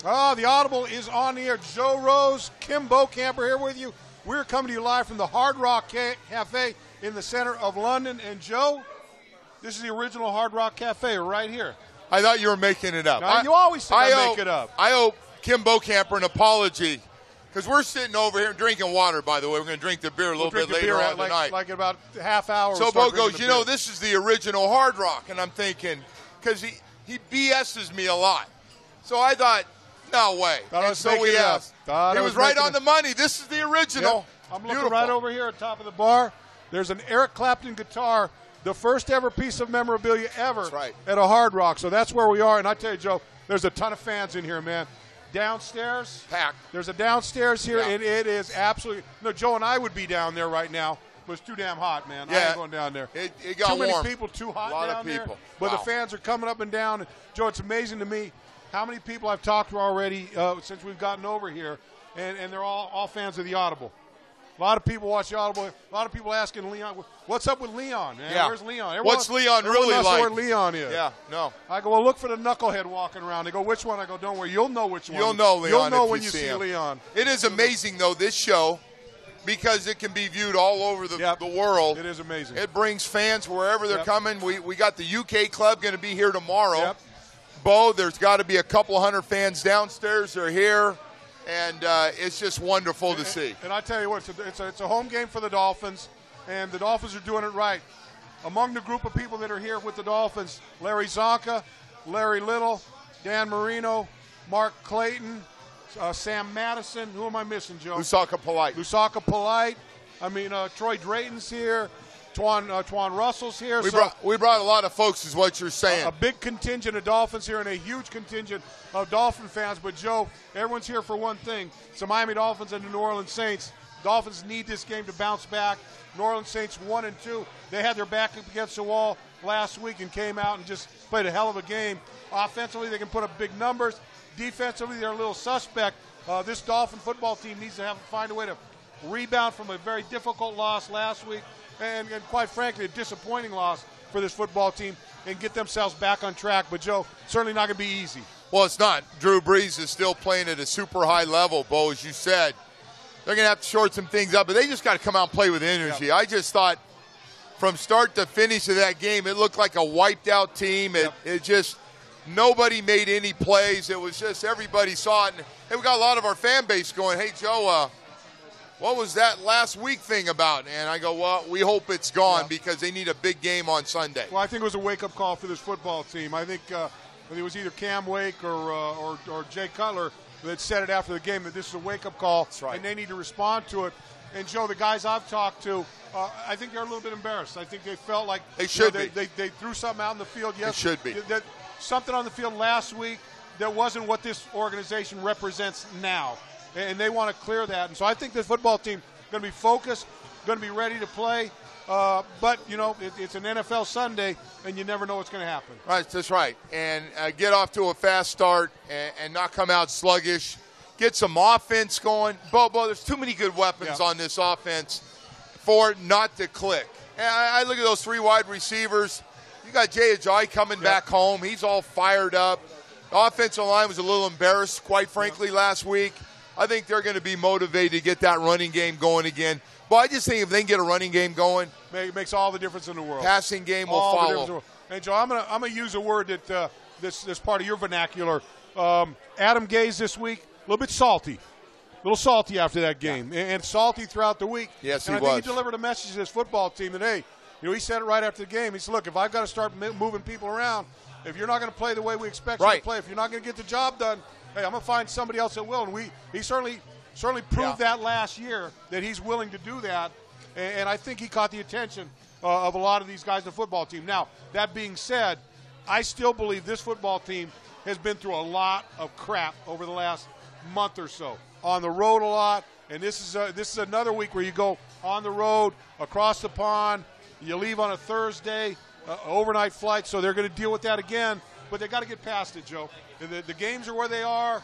Oh, the Audible is on the air. Joe Rose, Kim Bokamper here with you. We're coming to you live from the Hard Rock Cafe in the center of London. And, Joe, this is the original Hard Rock Cafe right here. I thought you were making it up. No, you always say I make it up. I owe Kim Bokamper an apology because we're sitting over here drinking water, by the way. We're going to drink the beer a little bit later on tonight. Like about a half hour. So Bo goes, this is the original Hard Rock. And I'm thinking, because he BS's me a lot. So I thought, no way. And so we asked. He was right on the money. This is the original. Yep. I'm looking right over here at the top of the bar. There's an Eric Clapton guitar, the first ever piece of memorabilia ever at a Hard Rock. So that's where we are. And I tell you, Joe, there's a ton of fans in here, man. Downstairs, packed. There's a downstairs here, and it is absolutely. No, Joe and I would be down there right now, but it's too damn hot, man. I ain't going down there. It got too warm. Many people, too hot down there. A lot of people. There. But the fans are coming up and down. Joe, it's amazing to me how many people I've talked to already since we've gotten over here, and they're all fans of the Audible. A lot of people watch the Audible. A lot of people asking Leon, what's up with Leon? Man? Yeah. Where's Leon? What's Leon really knows like? Where Leon is. Yeah, no. I go, well, look for the knucklehead walking around. They go, which one? I go, don't worry. You'll know which one. You'll know Leon. You'll know if when you see him. Leon. It is amazing, though, this show, because it can be viewed all over the world. It is amazing. It brings fans wherever they're coming. We got the UK club going to be here tomorrow. Yep. Bo, there's got to be a couple hundred fans downstairs. They're here. And it's just wonderful to see. And I tell you what, it's a home game for the Dolphins, and the Dolphins are doing it right. Among the group of people that are here with the Dolphins, Larry Csonka, Larry Little, Dan Marino, Mark Clayton, Sam Madison. Who am I missing, Joe? Lusaka Polite. I mean, Troy Drayton's here. Twan Russell's here. We brought a lot of folks, is what you're saying. A big contingent of Dolphins here and a huge contingent of Dolphin fans. But, Joe, everyone's here for one thing. It's the Miami Dolphins and the New Orleans Saints. Dolphins need this game to bounce back. New Orleans Saints 1-2. They had their back up against the wall last week and came out and just played a hell of a game. Offensively, they can put up big numbers. Defensively, they're a little suspect. This Dolphin football team needs to find a way to rebound from a very difficult loss last week. And quite frankly, a disappointing loss for this football team and get themselves back on track. But, Joe, certainly not going to be easy. Well, it's not. Drew Brees is still playing at a super high level, Bo, as you said. They're going to have to short some things up, but they just got to come out and play with energy. Yep. I just thought from start to finish of that game, it looked like a wiped-out team. It just – nobody made any plays. It was just everybody saw it. And we got a lot of our fan base going, hey, Joe, what was that last week thing about? And I go, well, we hope it's gone because they need a big game on Sunday. Well, I think it was a wake-up call for this football team. I think it was either Cam Wake or Jay Cutler that said it after the game that this is a wake-up call. That's right. And they need to respond to it. And, Joe, the guys I've talked to, I think they're a little bit embarrassed. I think they felt like they should be. They threw something out in the field. Yes, it should be. Something on the field last week that wasn't what this organization represents now. And they want to clear that. And so I think the football team is going to be focused, going to be ready to play. But, it's an NFL Sunday, and you never know what's going to happen. Right, that's right. And get off to a fast start and not come out sluggish. Get some offense going. Bo, there's too many good weapons on this offense for it not to click. And I look at those three wide receivers. You got Ajayi coming back home. He's all fired up. The offensive line was a little embarrassed, quite frankly, last week. I think they're going to be motivated to get that running game going again. But I just think if they can get a running game going, it makes all the difference in the world. Passing game will follow. And Joe, I'm gonna use a word that this part of your vernacular. Adam Gase this week, a little bit salty, after that game, and salty throughout the week. Yes, and he I was. think he delivered a message to this football team that hey, he said it right after the game. He said, look, if I've got to start moving people around, if you're not going to play the way we expect you to play, if you're not going to get the job done, hey, I'm going to find somebody else that will. And he certainly proved that last year that he's willing to do that. And I think he caught the attention of a lot of these guys in the football team. Now, that being said, I still believe this football team has been through a lot of crap over the last month or so. On the road a lot, and this is another week where you go on the road, across the pond, you leave on a Thursday, overnight flight, so they're going to deal with that again. But they got to get past it, Joe. The games are where they are.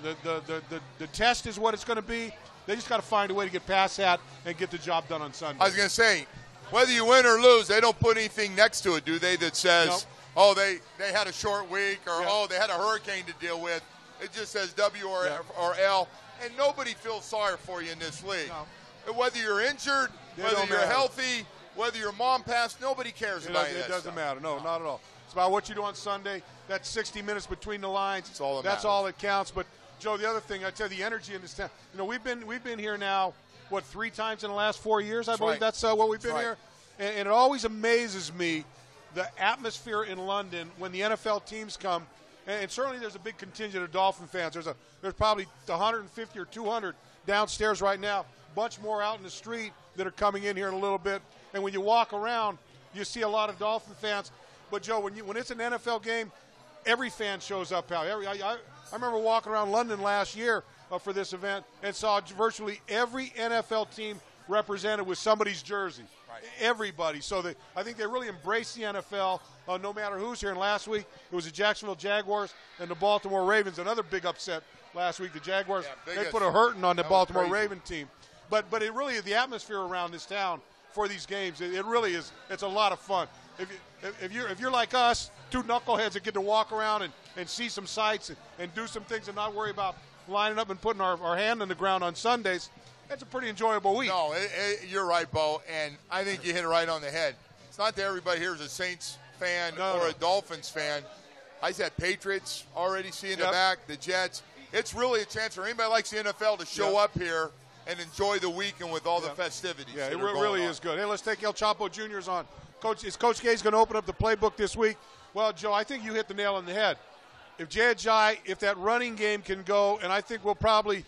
The test is what it's going to be. They just got to find a way to get past that and get the job done on Sunday. I was going to say, whether you win or lose, they don't put anything next to it, do they, that says, they had a short week or, they had a hurricane to deal with. It just says W or L, and nobody feels sorry for you in this league. No. Whether you're injured, whether you're healthy, whether your mom passed, nobody cares about it. It doesn't matter. No, not at all. It's about what you do on Sunday. That's 60 minutes between the lines. That's all that counts. But Joe, the other thing, I tell you, the energy in this town. You know, we've been here now, 3 times in the last 4 years? I believe that's what we've been here. And it always amazes me, the atmosphere in London when the NFL teams come. And certainly there's a big contingent of Dolphin fans. There's probably 150 or 200 downstairs right now. Bunch more out in the street that are coming in here in a little bit. And when you walk around, you see a lot of Dolphin fans. But Joe, when it's an NFL game, every fan shows up, pal. I remember walking around London last year for this event and saw virtually every NFL team represented with somebody's jersey. Right. Everybody. So I think they really embrace the NFL no matter who's here. And last week it was the Jacksonville Jaguars and the Baltimore Ravens. Another big upset last week. The Jaguars, they put a hurting on the Baltimore Raven team. But it really is the atmosphere around this town for these games. It really is. It's a lot of fun. If you're like us, two knuckleheads that get to walk around and see some sights and do some things and not worry about lining up and putting our hand in the ground on Sundays, it's a pretty enjoyable week. No, you're right, Bo, and I think you hit it right on the head. It's not that everybody here is a Saints fan or a Dolphins fan. I said Patriots already see in the back, the Jets. It's really a chance for anybody who likes the NFL to show up here and enjoy the weekend with all the festivities. Yeah, it really is good. Hey, let's take El Chapo Jr.'s on. Is Coach Gay's going to open up the playbook this week? Well, Joe, I think you hit the nail on the head. If Ajayi, if that running game can go, and I think we'll probably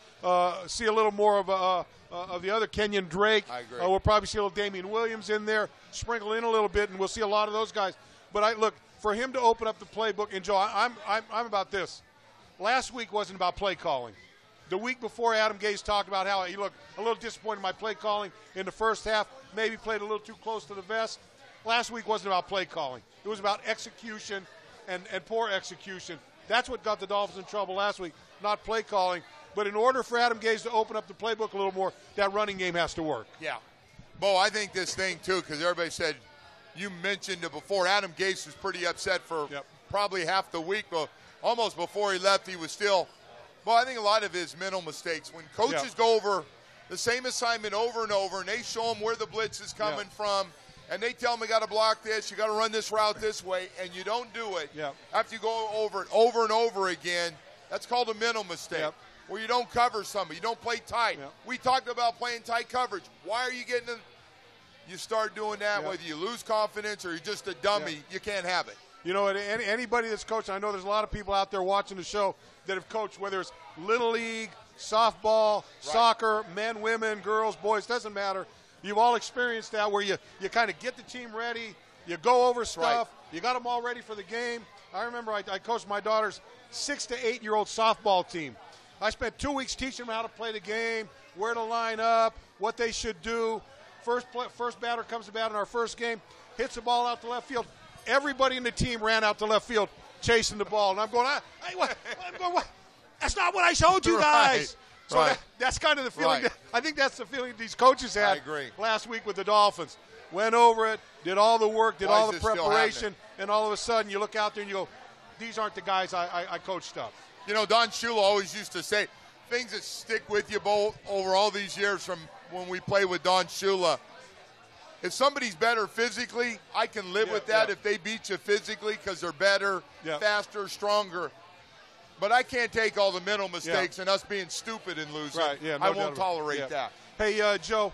see a little more of the other Kenyon Drake. I agree. We'll probably see a little Damian Williams in there, sprinkle in a little bit, and we'll see a lot of those guys. But look, for him to open up the playbook, and Joe, I'm about this. Last week wasn't about play calling. The week before, Adam Gase talked about how he looked a little disappointed in my play calling in the first half, maybe played a little too close to the vest. Last week wasn't about play calling. It was about execution and poor execution. That's what got the Dolphins in trouble last week, not play calling. But in order for Adam Gase to open up the playbook a little more, that running game has to work. Yeah. Bo, I think this thing, too, because everybody said, you mentioned it before, Adam Gase was pretty upset for probably half the week, but almost before he left, he was still – well, I think a lot of his mental mistakes. When coaches go over the same assignment over and over, and they show them where the blitz is coming from, and they tell them, you got to block this, you got to run this route this way, and you don't do it. After you go over it over and over again, that's called a mental mistake. Where you don't cover somebody, you don't play tight. We talked about playing tight coverage. Why are you getting it? You start doing that, whether you lose confidence or you're just a dummy, you can't have it. You know, anybody that's coaching, I know there's a lot of people out there watching the show that have coached, whether it's Little League, softball, soccer, men, women, girls, boys, doesn't matter. You've all experienced that where you kind of get the team ready, you go over stuff, you got them all ready for the game. I remember I coached my daughter's 6 to 8-year-old softball team. I spent 2 weeks teaching them how to play the game, where to line up, what they should do. First batter comes to bat in our first game, hits the ball out to left field. Everybody in the team ran out to left field chasing the ball. And I'm going, what? That's not what I showed you guys. So that's kind of the feeling. I think that's the feeling these coaches had last week with the Dolphins. Went over it, did all the work, did all the preparation, and all of a sudden you look out there and you go, these aren't the guys I coach stuff. You know, Don Shula always used to say, things that stick with you both over all these years from when we played with Don Shula. If somebody's better physically, I can live with that if they beat you physically because they're better, faster, stronger. But I can't take all the mental mistakes and us being stupid and losing. I won't tolerate that. Hey, Joe,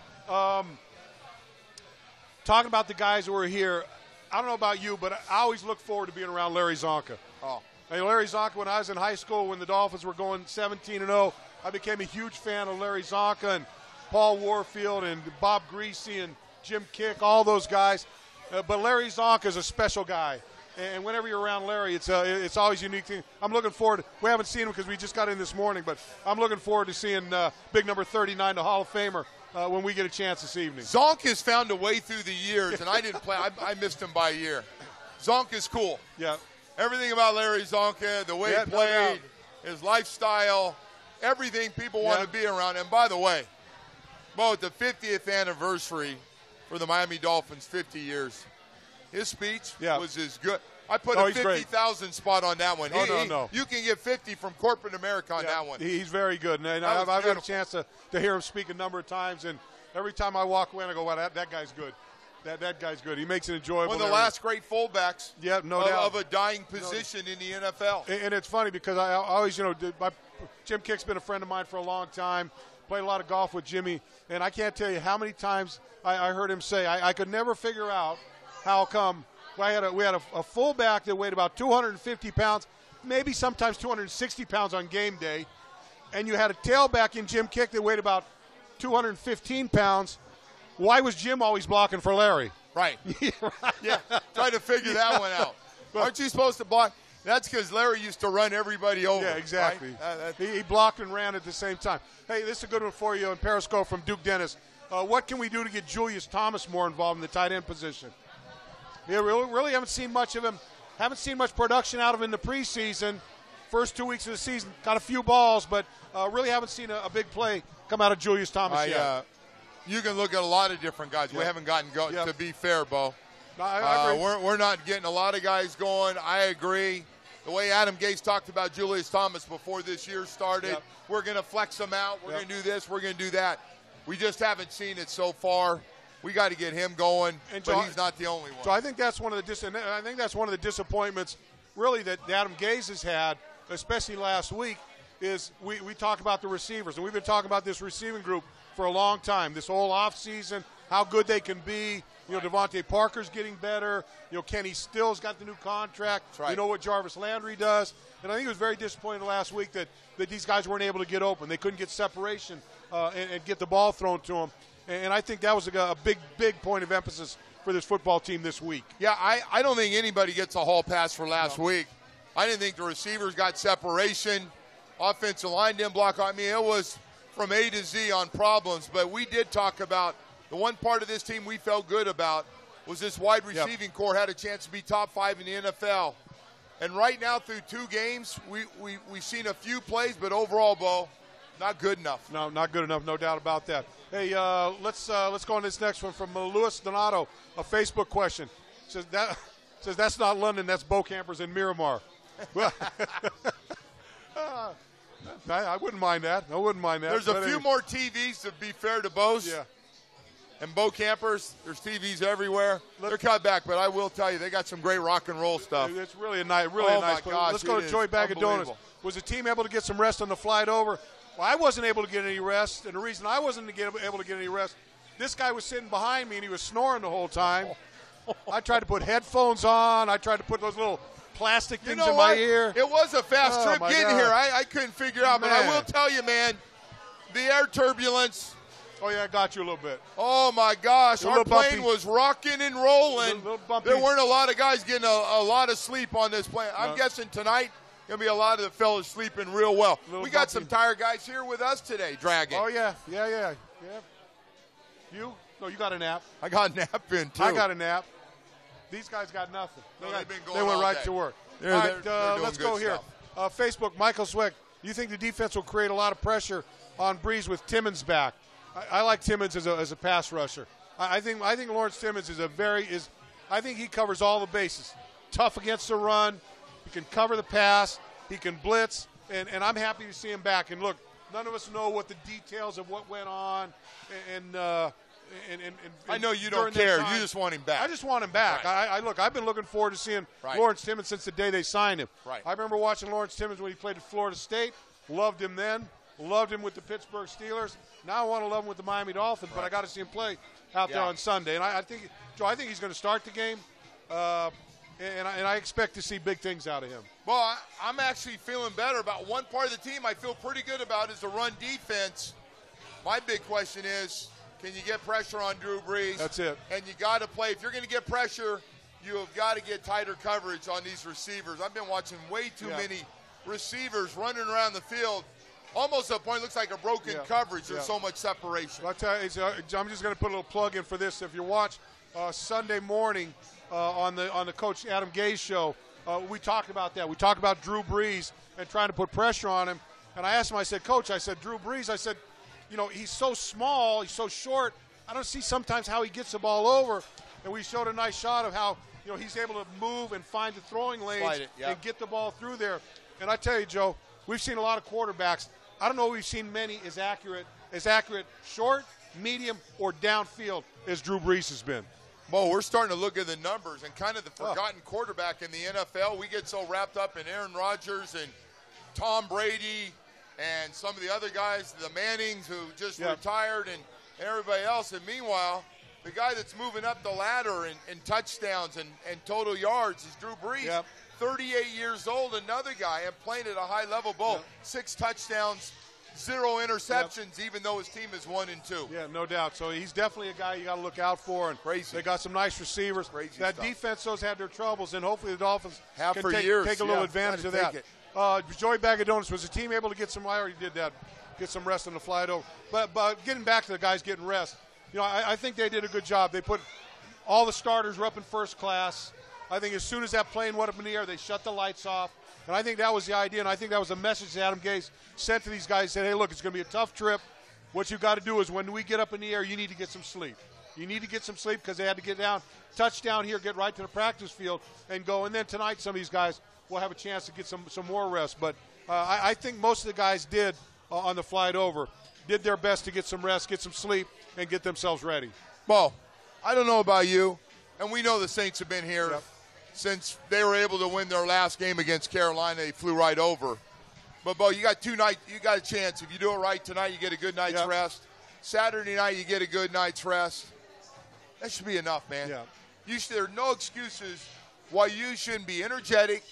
talking about the guys who are here, I don't know about you, but I always look forward to being around Larry Csonka. Hey, Larry Csonka, when I was in high school, when the Dolphins were going 17-0, I became a huge fan of Larry Csonka and Paul Warfield and Bob Greasy and Jim Kick, all those guys. But Larry Csonka is a special guy. And whenever you're around Larry, it's always a unique thing. I'm looking forward. We haven't seen him because we just got in this morning, but I'm looking forward to seeing big number 39, the Hall of Famer, when we get a chance this evening. Csonka has found a way through the years, and I didn't play. I missed him by a year. Csonka is cool. Everything about Larry Csonka, the way he played, his lifestyle, everything people want to be around. And by the way, at the 50th anniversary for the Miami Dolphins, 50 years, his speech was as good. I put a 50,000 spot on that one. No. You can get 50 from corporate America on that one. He's very good. And I've had a chance to hear him speak a number of times, and every time I walk away, I go, wow, that guy's good. That guy's good. He makes it enjoyable. One of the last great fullbacks doubt. Of a dying position in the NFL. And it's funny because I always, Jim Kick's been a friend of mine for a long time. Played a lot of golf with Jimmy, and I can't tell you how many times I heard him say, I could never figure out how come we had a fullback that weighed about 250 pounds, maybe sometimes 260 pounds on game day, and you had a tailback in Jim Kick that weighed about 215 pounds. Why was Jim always blocking for Larry? Right. Yeah, try to figure that one out. Aren't you supposed to block? That's because Larry used to run everybody over. Yeah, exactly. Right? He blocked and ran at the same time. Hey, this is a good one for you in Periscope from Duke Dennis. What can we do to get Julius Thomas more involved in the tight end position? Yeah, really haven't seen much of him. Haven't seen much production out of him in the preseason. First 2 weeks of the season, got a few balls, but really haven't seen a big play come out of Julius Thomas yet. You can look at a lot of different guys. We haven't gotten to be fair, Bo. No, I agree. We're not getting a lot of guys going. I agree. The way Adam Gase talked about Julius Thomas before this year started, we're going to flex him out. We're going to do this. We're going to do that. We just haven't seen it so far. We got to get him going, but he's not the only one. So I think that's one of the disappointments, really, that Adam Gase has had, especially last week. Is we talk about the receivers, and we've been talking about this receiving group for a long time. This whole offseason, how good they can be. Devontae Parker's getting better. Kenny Still's got the new contract. That's right. You know what Jarvis Landry does. And I think it was very disappointing last week that these guys weren't able to get open. They couldn't get separation and get the ball thrown to them. And I think that was a big point of emphasis for this football team this week. Yeah, I don't think anybody gets a hall pass for last week. I didn't think the receivers got separation. Offensive line didn't block. I mean, it was from A to Z on problems. But we did talk about the one part of this team we felt good about was this wide receiving core had a chance to be top 5 in the NFL. And right now through 2 games, we've seen a few plays, but overall, Bo, not good enough. No, not good enough, no doubt about that. Hey, let's go on this next one from Louis Donato, a Facebook question. Says that's not London, that's Bokamper's in Miramar. Well, I wouldn't mind that. There's a few more TVs, to be fair to Bo's. Yeah. And Bokampers, there's TVs everywhere. They're cut back, but I will tell you, they got some great rock and roll stuff. It's really a nice place. Gosh, let's go to Joey Bag of Donuts. Was the team able to get some rest on the flight over? Well, I wasn't able to get any rest, and the reason I wasn't able to get any rest, this guy was sitting behind me, and he was snoring the whole time. I tried to put headphones on. I tried to put those little plastic things in my ear. It was a fast trip getting here. I couldn't figure out, but I will tell you, man, the air turbulence. Oh, yeah, I got you a little bit. Oh, my gosh. Our plane was rocking and rolling. There weren't a lot of guys getting a lot of sleep on this plane. I'm guessing tonight going to be a lot of the fellas sleeping real well. We got some tired guys here with us today, Dragon. Oh, yeah. You? No, you got a nap. I got a nap in, too. I got a nap. These guys got nothing. They went right to work. All right, let's go here. Facebook, Michael Swick. You think the defense will create a lot of pressure on Brees with Timmons back? I like Timmons as a pass rusher. I think Lawrence Timmons I think he covers all the bases. Tough against the run. He can cover the pass. He can blitz. And I'm happy to see him back. And look, none of us know what the details of what went on. And I know you don't care. You just want him back. I just want him back. Right. I've been looking forward to seeing Lawrence Timmons since the day they signed him. Right. I remember watching Lawrence Timmons when he played at Florida State. Loved him then. Loved him with the Pittsburgh Steelers. Now I want to love him with the Miami Dolphins, but I got to see him play out there on Sunday. And I think he's going to start the game, and I expect to see big things out of him. Well, I'm actually feeling better about one part of the team I feel pretty good about is the run defense. My big question is, can you get pressure on Drew Brees? That's it. And you got to play. If you're going to get pressure, you have got to get tighter coverage on these receivers. I've been watching way too many receivers running around the field. Almost to a point, it looks like a broken coverage. There's so much separation. I'll tell you, I'm just going to put a little plug in for this. If you watch Sunday morning on the Coach Adam Gase show, we talked about that. We talked about Drew Brees and trying to put pressure on him. And I asked him, I said, Coach, Drew Brees, he's so small, he's so short. I don't see sometimes how he gets the ball over. And we showed a nice shot of how he's able to move and find the throwing lanes yep. and get the ball through there. And I tell you, Joe, we've seen a lot of quarterbacks. I don't know if we've seen many as accurate short, medium, or downfield as Drew Brees has been. Well, we're starting to look at the numbers and kind of the forgotten quarterback in the NFL. We get so wrapped up in Aaron Rodgers and Tom Brady and some of the other guys, the Mannings who just retired and everybody else. And meanwhile, the guy that's moving up the ladder in touchdowns and total yards is Drew Brees. Yep. 38 years old, another guy, and playing at a high level. Both 6 touchdowns, 0 interceptions, even though his team is 1-2. Yeah, no doubt. So he's definitely a guy you got to look out for. And crazy. They got some nice receivers. Crazy that stuff. defense, those had their troubles, and hopefully the Dolphins have can for take years. a little advantage of that. Joey Bag of Donuts, was the team able to get some? I already did that. Get some rest on the flight over. But getting back to the guys getting rest, I think they did a good job. They put all the starters were up in first class. I think as soon as that plane went up in the air, they shut the lights off. And I think that was the idea, and I think that was a message that Adam Gase sent to these guys. He said, hey, look, it's going to be a tough trip. What you got to do is when we get up in the air, you need to get some sleep. You need to get some sleep because they had to get down, touchdown here, get right to the practice field, and go. And then tonight some of these guys will have a chance to get some more rest. But I think most of the guys did on the flight over, did their best to get some rest, get some sleep, and get themselves ready. Well, I don't know about you, and we know the Saints have been here. Yep. Since they were able to win their last game against Carolina, they flew right over. But, Bo, you got a chance. If you do it right tonight, you get a good night's rest. Saturday night, you get a good night's rest. That should be enough, man. Yeah. There are no excuses why you shouldn't be energetic,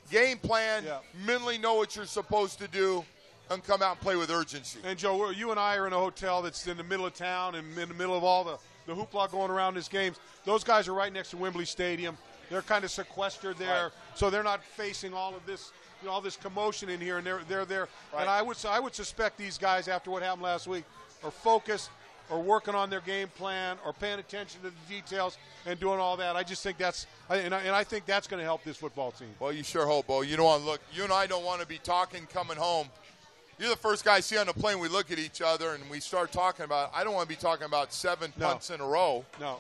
game plan, mentally know what you're supposed to do, and come out and play with urgency. And, Joe, you and I are in a hotel that's in the middle of town and in the middle of all the hoopla going around this games. Those guys are right next to Wembley Stadium. They're kind of sequestered there, so they're not facing all of this, all this commotion in here, and they're there. Right. And I would suspect these guys, after what happened last week, are focused, or working on their game plan, or paying attention to the details, and doing all that. I just think I think that's going to help this football team. Well, you sure hope, Bo. You don't want to look. You and I don't want to be talking coming home. You're the first guy I see on the plane. We look at each other and we start talking about. I don't want to be talking about 7 punts in a row. No,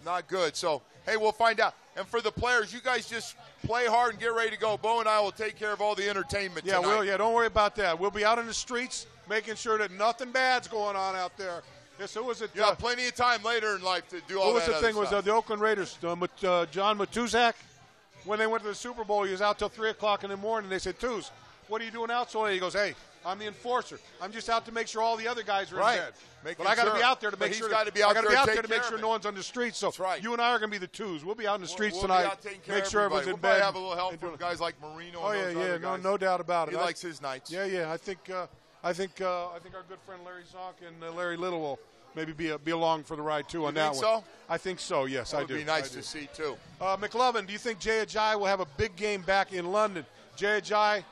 not good. So hey, we'll find out. And for the players, you guys just play hard and get ready to go. Bo and I will take care of all the entertainment tonight. Don't worry about that. We'll be out in the streets making sure that nothing bad's going on out there. Yes, who was it? You have plenty of time later in life to do all that. What was the thing? Stuff. Was the Oakland Raiders, John Matuzak, when they went to the Super Bowl, he was out till 3 o'clock in the morning. They said, Tuz, what are you doing out so late? He goes, hey, I'm the enforcer. I'm just out to make sure all the other guys are in bed. But I got to be out there to make sure. I got to be out there to make sure no one's on the streets. So you and I are going to be the twos. We'll be out in the streets tonight. Make sure everyone's in we'll bed. Have a little help from guys like Marino. Oh yeah, no doubt about it. He likes his nights. Yeah. I think our good friend Larry Zonk and Larry Little will maybe be along for the ride too on that one. So? I think so. Yes, I do. That would be nice to see too. McLovin, do you think Ajayi will have a big game back in London? Ajayi,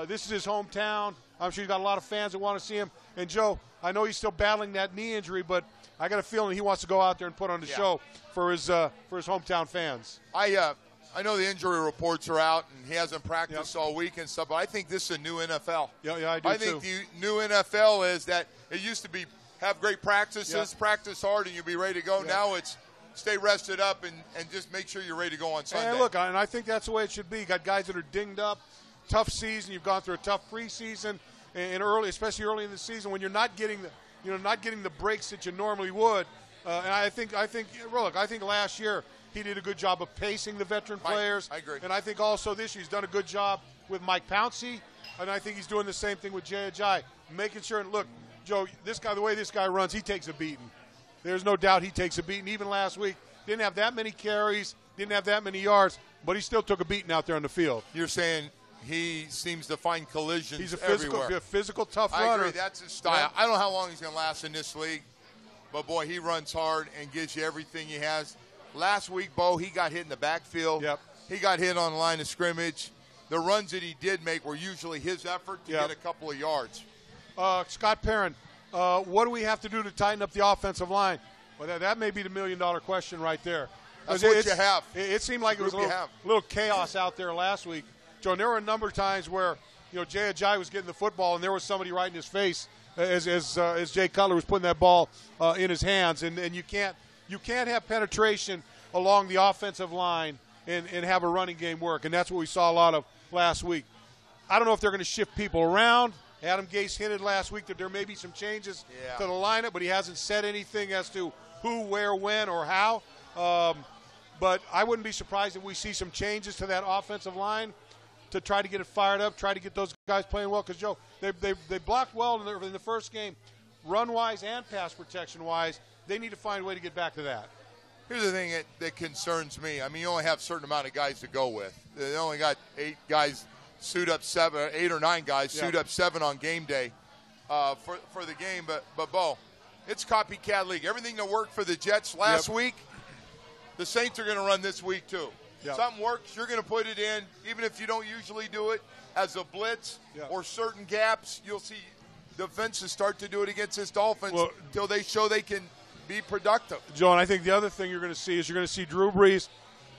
this is his hometown. I'm sure he's got a lot of fans that want to see him. And, Joe, I know he's still battling that knee injury, but I got a feeling he wants to go out there and put on the show for his hometown fans. I know the injury reports are out, and he hasn't practiced all week and stuff, but I think this is a new NFL. Yeah, I do, I think the new NFL is that it used to be have great practices, practice hard, and you'll be ready to go. Yeah. Now it's stay rested up and just make sure you're ready to go on Sunday. And, look, and I think that's the way it should be. You got guys that are dinged up. Tough season. You've gone through a tough preseason, and especially early in the season when you're not getting the breaks that you normally would. And I think last year he did a good job of pacing the veteran players. I agree. And I think also this year he's done a good job with Mike Pouncey, and I think he's doing the same thing with Ajayi, making sure. And look, Joe, the way this guy runs, he takes a beating. There's no doubt he takes a beating. Even last week, didn't have that many carries, didn't have that many yards, but he still took a beating out there on the field. You're saying he seems to find collisions He's a physical, tough runner. I agree. That's his style. Yeah. I don't know how long he's going to last in this league, but, boy, he runs hard and gives you everything he has. Last week, Bo, he got hit in the backfield. Yep. He got hit on the line of scrimmage. The runs that he did make were usually his effort to get a couple of yards. Scott Perrin, what do we have to do to tighten up the offensive line? Well, that may be the million-dollar question right there. That's what you have. It seemed like it was a little chaos out there last week. Joe, there were a number of times where, Ajayi was getting the football and there was somebody right in his face as Jay Cutler was putting that ball in his hands. And you can't have penetration along the offensive line and have a running game work, and that's what we saw a lot of last week. I don't know if they're going to shift people around. Adam Gase hinted last week that there may be some changes to the lineup, but he hasn't said anything as to who, where, when, or how. But I wouldn't be surprised if we see some changes to that offensive line to try to get it fired up, try to get those guys playing well. Because, Joe, they blocked well in the first game, run-wise and pass protection-wise. They need to find a way to get back to that. Here's the thing that concerns me. I mean, you only have a certain amount of guys to go with. They only got 8 guys suit up 7, 8 or 9 guys suit up 7 on game day for the game. But Bo, it's copycat league. Everything that worked for the Jets last week, the Saints are going to run this week too. Something works, you're going to put it in, even if you don't usually do it as a blitz or certain gaps. You'll see defenses start to do it against this Dolphins until they show they can be productive. Joe, and I think the other thing you're going to see is you're going to see Drew Brees.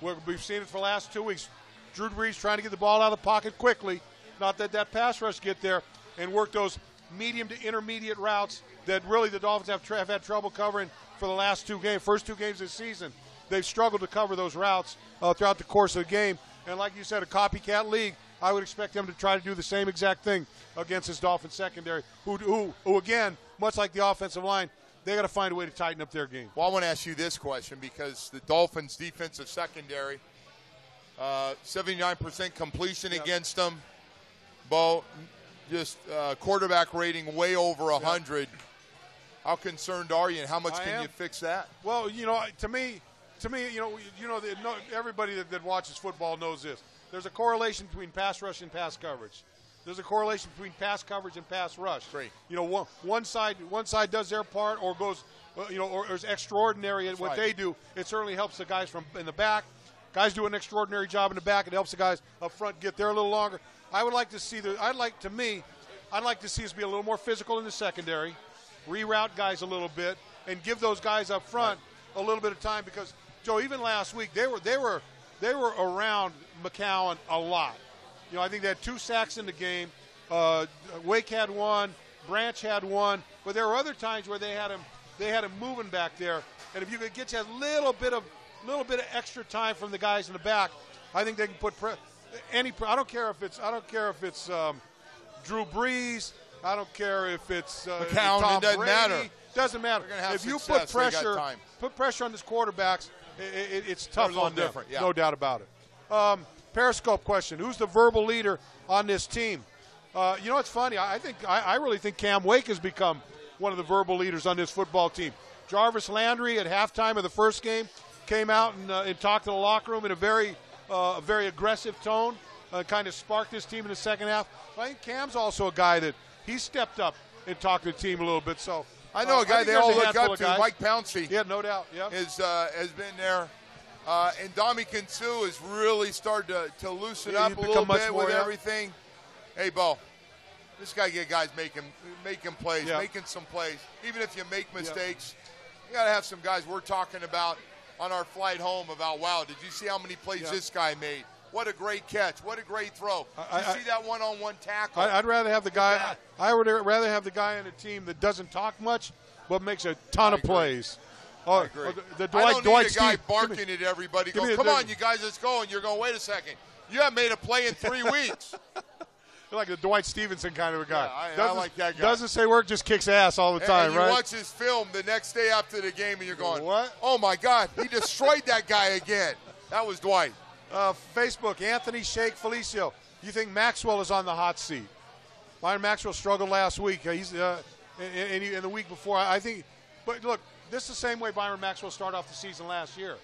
We've seen it for the last 2 weeks. Drew Brees trying to get the ball out of the pocket quickly, not that pass rush get there, and work those medium to intermediate routes that really the Dolphins have had trouble covering for the last 2 games, first 2 games this season. They've struggled to cover those routes throughout the course of the game. And like you said, a copycat league, I would expect them to try to do the same exact thing against this Dolphins secondary, who again, much like the offensive line, they got to find a way to tighten up their game. Well, I want to ask you this question because the Dolphins' defensive secondary, 79% completion against them. Bo, just quarterback rating way over 100. How concerned are you, and how much can you fix that? Well, to me, everybody that watches football knows this. There's a correlation between pass rush and pass coverage. There's a correlation between pass coverage and pass rush. Right. One side does their part or goes, or is extraordinary at what they do. It certainly helps the guys from in the back. Guys do an extraordinary job in the back. It helps the guys up front get there a little longer. I'd like to see us be a little more physical in the secondary, reroute guys a little bit, and give those guys up front a little bit of time because, Joe, even last week they were around McCown a lot. I think they had 2 sacks in the game. Wake had 1, Branch had 1, but there were other times where they had him moving back there. And if you could get you a little bit of extra time from the guys in the back, I think they can put I don't care if it's Drew Brees. I don't care if it's McCown. Tom It doesn't Brady. matter. Doesn't matter. If you put pressure on this quarterbacks, it's tough on them. No doubt about it. Periscope question: who's the verbal leader on this team? It's funny. I really think Cam Wake has become one of the verbal leaders on this football team. Jarvis Landry at halftime of the first game came out and talked to the locker room in a very aggressive tone, kind of sparked this team in the second half. I think Cam's also a guy that he stepped up and talked to the team a little bit. So I know a guy they all look up to, Mike Pouncey. Yeah, no doubt. Yeah, has been there. And Ndamukong Suh has really started to loosen up a little bit with everything. Hey, Bo, this guy get guys making plays, making some plays. Even if you make mistakes, you got to have some guys we're talking about on our flight home about, wow, did you see how many plays this guy made? What a great catch. What a great throw. Did you see that one-on-one tackle? I'd rather have the guy. I would rather have the guy on the team that doesn't talk much but makes a ton of plays. I agree. I don't need a guy barking at everybody. Going, come on, you guys, let's go. And you're going, wait a second. You haven't made a play in 3 weeks. You're like a Dwight Stevenson kind of a guy. Yeah, I like that guy. Doesn't say work, just kicks ass all the time, right? You watch his film the next day after the game, and you're going, what? Oh, my God, he destroyed that guy again. That was Dwight. Facebook, Anthony Shake Felicio. You think Maxwell is on the hot seat? Byron Maxwell struggled last week. He's in the week before. I think, but look, this is the same way Byron Maxwell started off the season last year.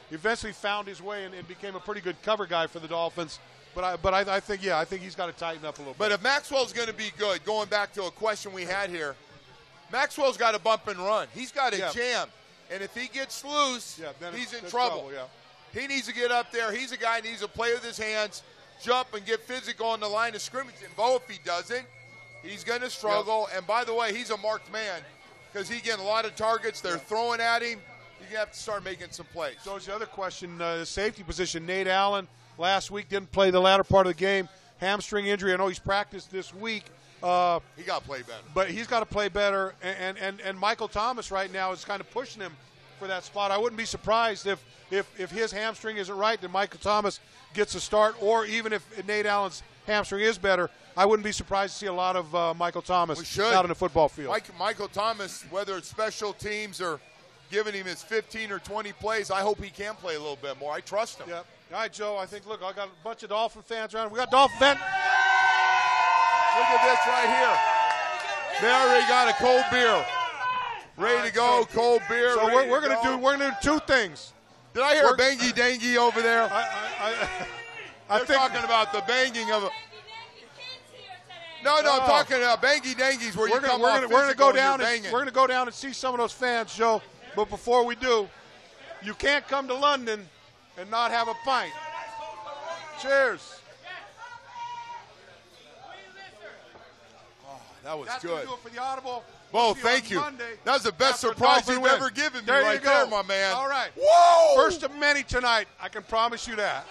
He eventually found his way and became a pretty good cover guy for the Dolphins. But I think he's got to tighten up a little bit. But if Maxwell's going to be good, going back to a question we had here, Maxwell's got to bump and run. He's got to jam. And if he gets loose, he's in trouble. He needs to get up there. He's a guy who needs to play with his hands, jump, and get physical on the line of scrimmage. And Bo, if he doesn't, he's going to struggle. And by the way, he's a marked man because he's getting a lot of targets. They're throwing at him. You have to start making some plays. So it's the other question, the safety position. Nate Allen last week didn't play the latter part of the game. Hamstring injury. I know he's practiced this week. He got to play better. But he's got to play better. And Michael Thomas right now is kind of pushing him for that spot. I wouldn't be surprised if his hamstring isn't right, then Michael Thomas gets a start, or even if Nate Allen's hamstring is better, I wouldn't be surprised to see a lot of Michael Thomas out in the football field. Michael Thomas, whether it's special teams or giving him his 15 or 20 plays, I hope he can play a little bit more. I trust him. Yep. All right, Joe, I think, look, I got a bunch of Dolphin fans around. We got Dolphin fans. Look at this right here. There we got a cold beer. Ready to go, cold beer. So we're gonna do two things. Did I hear a bangy dangy over there? I They're think talking about the banging of a. No, I'm talking about bangy dangies where we're gonna go down and see some of those fans, Joe. But before we do, you can't come to London and not have a pint. Cheers. Oh, that was That's good. Gonna do it for the Audible. Bo, thank you. That was the best surprise you've ever given me right there, my man. All right. Whoa! First of many tonight, I can promise you that.